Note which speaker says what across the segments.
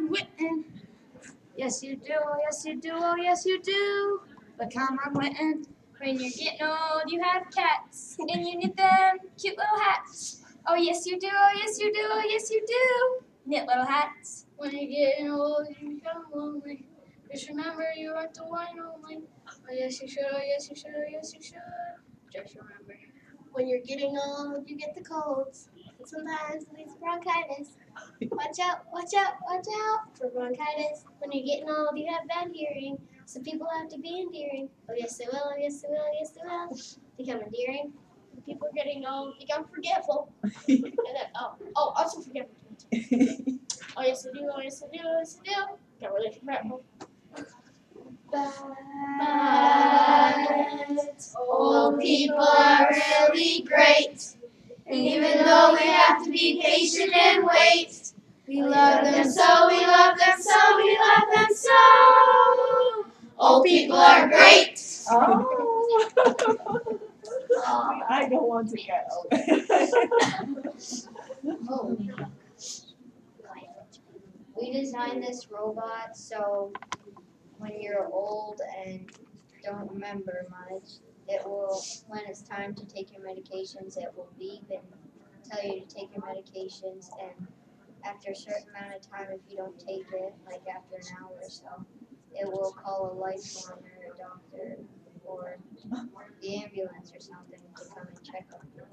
Speaker 1: on quitting. Yes, you do, oh, yes, you do, oh, yes, you do. But come on quitting. When you're getting old, you have cats, and you knit them cute little hats. Oh, yes, you do, oh, yes, you do, oh, yes, you do. Knit little hats. When you're getting old, you become lonely. Just remember you aren't the one only. Oh, yes, you should, oh, yes, you should, oh, yes, you should. Just remember.
Speaker 2: When you're getting old, you get the colds. And sometimes it leads to bronchitis. Watch out, watch out, watch out for bronchitis. When you're getting old, you have bad hearing. So people have to be endearing. Oh, yes, they will, oh, yes, they will, oh, yes, they will. Become endearing. When people are getting old, become forgetful. And then, also forgetful. Oh, yes, they do, oh, yes, they do, oh, yes, they do. Become really forgetful.
Speaker 1: But
Speaker 2: Old people are really great. Even though we have to be patient and wait. We love them so, we love them so, we love them so. Old people are great.
Speaker 3: Oh. I don't want to get old.
Speaker 1: oh, we designed this robot so when you're old and don't remember much, it will, when it's time to take your medications, it will beep and tell you to take your medications, and after a certain amount of time, if you don't take it, like after an hour or so, it will call a lifeline or a doctor or the ambulance or something to come and check on you.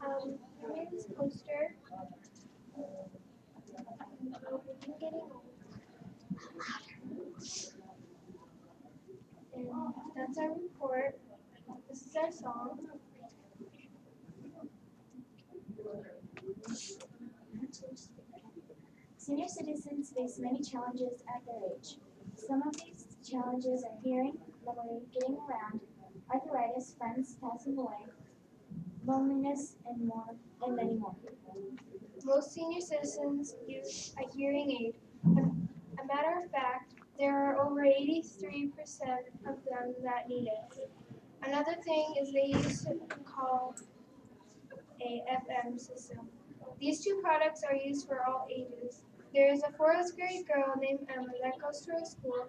Speaker 2: I made this poster. I'm getting old. And that's our report. This is our song.
Speaker 4: Senior citizens face many challenges at their age. Some of these challenges are hearing, memory, getting around, arthritis, friends passing away, loneliness, and many more.
Speaker 2: Most senior citizens use a hearing aid. A matter of fact, there are over 83% of them that need it. Another thing is they use something called a FM system. These two products are used for all ages. There is a fourth grade girl named Emma that goes to our school.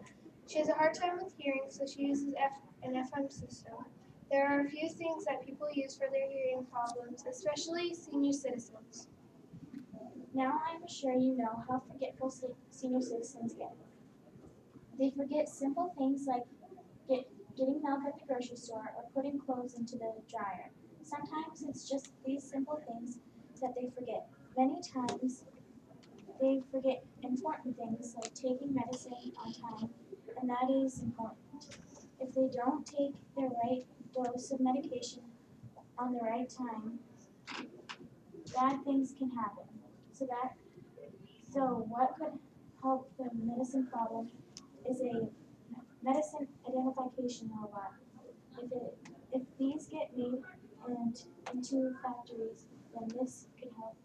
Speaker 2: She has a hard time with hearing, so she uses an FM system. There are a few things that people use for their hearing problems, especially senior citizens.
Speaker 4: Now I'm sure you know how forgetful senior citizens get. They forget simple things like getting milk at the grocery store or putting clothes into the dryer. Sometimes it's just these simple things that they forget. Many times they forget important things like taking medicine on time, and that is important. If they don't take their right dose of medication on the right time, bad things can happen. So what could help the medicine problem is a medicine identification robot. If these get made into factories, then this could help.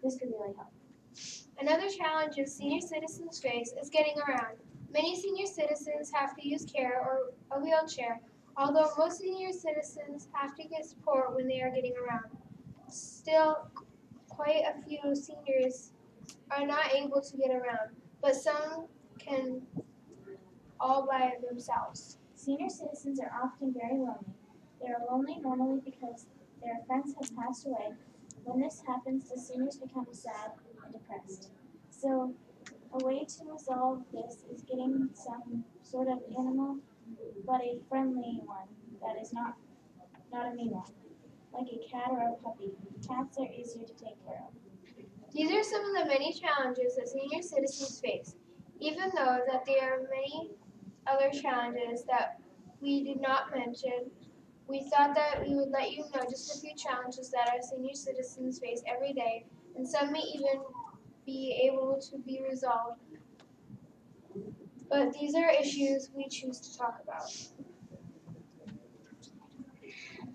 Speaker 4: This could really help.
Speaker 2: Another challenge senior citizens face is getting around. Many senior citizens have to use care or a wheelchair, although most senior citizens have to get support when they are getting around. Still, quite a few seniors are not able to get around, but some can all by themselves.
Speaker 4: Senior citizens are often very lonely. They are lonely normally because their friends have passed away. When this happens, the seniors become sad and depressed. So a way to resolve this is getting some sort of animal, but a friendly one that is not a mean one, like a cat or a puppy. Cats are easier to take care of.
Speaker 2: These are some of the many challenges that senior citizens face. Even though that there are many other challenges that we did not mention, we thought that we would let you know just a few challenges that our senior citizens face every day, and some may even be able to be resolved. But these are issues we choose to talk about.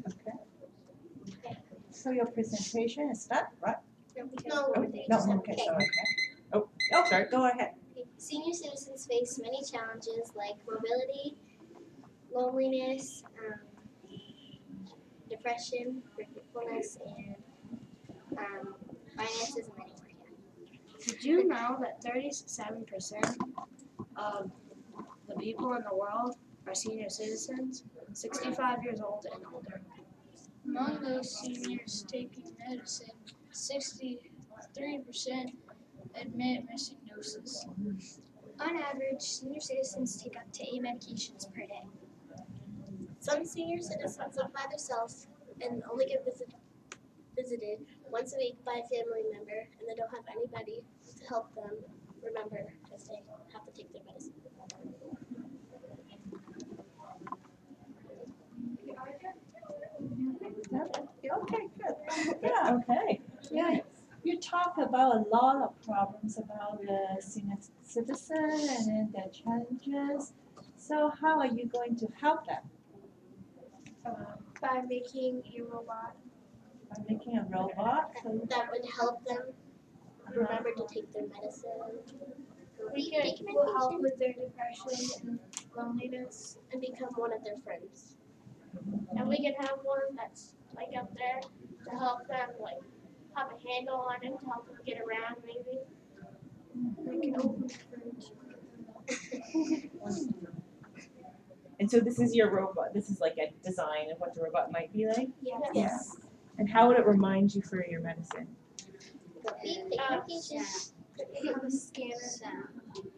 Speaker 3: Okay. So your presentation is done, right?
Speaker 2: No,
Speaker 3: No, okay, sorry. Okay. Oh, sorry, go ahead.
Speaker 5: Senior citizens face many challenges like mobility, loneliness, depression, forgetfulness, and finances, and many more.
Speaker 6: Did you know that 37% of the people in the world are senior citizens, 65 years old and older?
Speaker 7: Among those seniors taking medicine, 63% admit missing doses.
Speaker 5: On average, senior citizens take up to 8 medications per day. Some senior citizens live by themselves and only get visited once a week by a family member, and they don't have anybody to help them remember if they have to take their medicine.
Speaker 3: Okay, good. Yeah,
Speaker 8: Okay.
Speaker 3: yeah. You talk about a lot of problems about the senior citizen and then their challenges. So how are you going to help them?
Speaker 2: By making a robot.
Speaker 3: By making a robot? So
Speaker 5: That would help them remember to take their medicine.
Speaker 2: Will help with their depression and loneliness.
Speaker 5: And become one of their friends.
Speaker 4: And we can have one that's like up there to help them like have a handle on it to help them get around maybe.
Speaker 2: They can open the fridge.
Speaker 8: And so this is your robot. This is like a design of what the robot might be like.
Speaker 5: Yes.
Speaker 8: And how would it remind you for your medicine?
Speaker 5: Go eat, take medication.
Speaker 2: They have a scanner.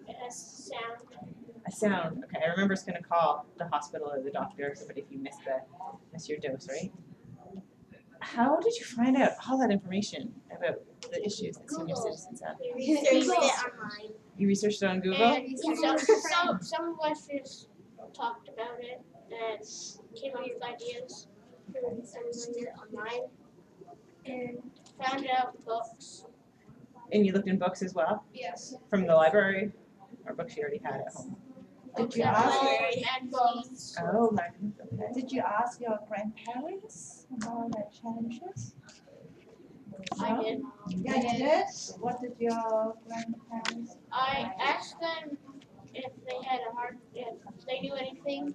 Speaker 4: It has sound.
Speaker 8: A sound. Okay, I remember it's going to call the hospital or the doctor or somebody if you miss your dose, right? How did you find out all that information about the issues that senior
Speaker 5: Google.
Speaker 8: citizens have?
Speaker 5: Research it online.
Speaker 8: You researched it on Google?
Speaker 4: And some of us just talked about it and came up with ideas.
Speaker 5: Researched it online.
Speaker 4: And found it out in books.
Speaker 8: And you looked in books as well?
Speaker 7: Yes.
Speaker 8: From the library? Or books you already had at home?
Speaker 3: did you ask
Speaker 4: Magazines.
Speaker 8: Oh, magazines, okay.
Speaker 3: did you ask your grandparents about their challenges?
Speaker 4: I did.
Speaker 3: Yeah, you did? What did your grandparents?
Speaker 4: I asked them if if they knew anything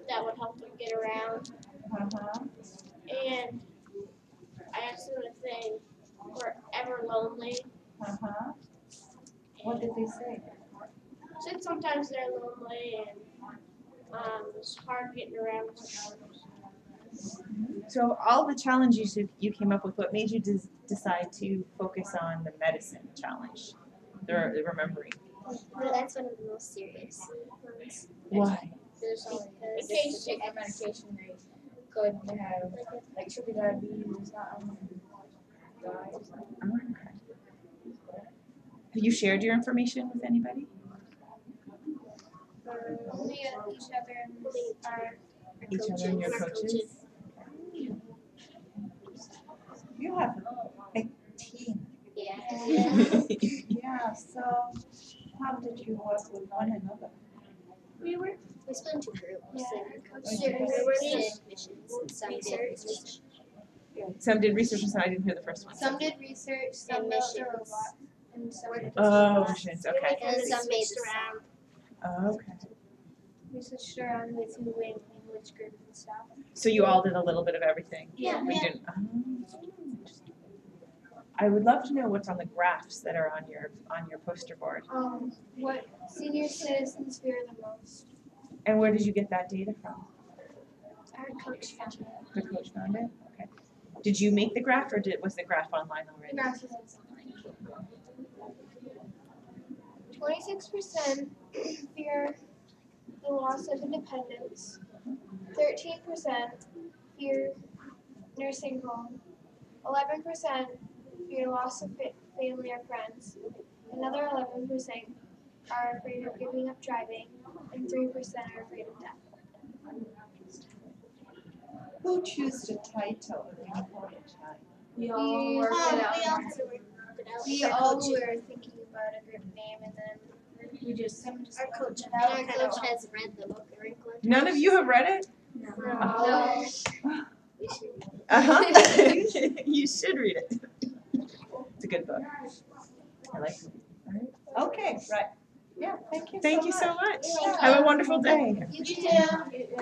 Speaker 4: that would help them get around.
Speaker 3: Uh-huh.
Speaker 4: And I asked them if they were ever lonely.
Speaker 3: Uh-huh. What did they say?
Speaker 4: Said sometimes they're lonely and it's hard getting around sometimes.
Speaker 8: So all the challenges you came up with, what made you decide to focus on the medicine challenge, the remembering?
Speaker 5: Well, that's one of the most serious ones.
Speaker 8: Why?
Speaker 5: There's
Speaker 7: In
Speaker 5: because
Speaker 7: case they take their medication, they could have like sugar diabetes,
Speaker 8: Oh, okay. Have you shared your information with anybody?
Speaker 2: Only each other and our
Speaker 8: Each other and your coaches?
Speaker 3: You have a big team.
Speaker 5: Yeah.
Speaker 3: Yeah, so how did you work with one another?
Speaker 5: We split into groups.
Speaker 2: Yeah,
Speaker 5: And
Speaker 2: our
Speaker 5: some
Speaker 2: coaches.
Speaker 5: did missions and some did research.
Speaker 8: Some did research and some I didn't hear the first one.
Speaker 2: Some did research, some built the robot, and some did
Speaker 8: Oh, missions, okay.
Speaker 5: And some made
Speaker 2: switched
Speaker 5: the
Speaker 2: around.
Speaker 8: Oh, okay.
Speaker 2: We switched around with who went in which group and stuff.
Speaker 8: So you all did a little bit of everything?
Speaker 5: Yeah.
Speaker 8: But you didn't, interesting. I would love to know what's on the graphs that are on your poster board.
Speaker 2: What senior citizens fear the most.
Speaker 8: And where did you get that data from?
Speaker 2: Our coach found it.
Speaker 8: The coach found it? Okay. Did you make the graph or was the graph online already?
Speaker 2: The graph is online. 26% fear the loss of independence. 13% fear nursing home. 11% fear loss of family or friends. Another 11% are afraid of giving up driving, and 3% are afraid of death.
Speaker 3: Who choose the title of the important time?
Speaker 7: We
Speaker 2: all
Speaker 7: worked it out.
Speaker 5: We all had to work it out.
Speaker 2: We
Speaker 5: Our
Speaker 2: all
Speaker 5: coach-
Speaker 2: were thinking about a group name, and then
Speaker 7: We just
Speaker 5: Our coach has read the book A Wrinkle in Time.
Speaker 8: None of you have read it?
Speaker 5: No.
Speaker 2: No.
Speaker 5: We should.
Speaker 8: Uh-huh. You should read it. It's a good book. I like it.
Speaker 3: Okay, right. Yeah, thank you
Speaker 8: Thank you so much.
Speaker 1: Thank
Speaker 8: Have a wonderful day.
Speaker 1: You too.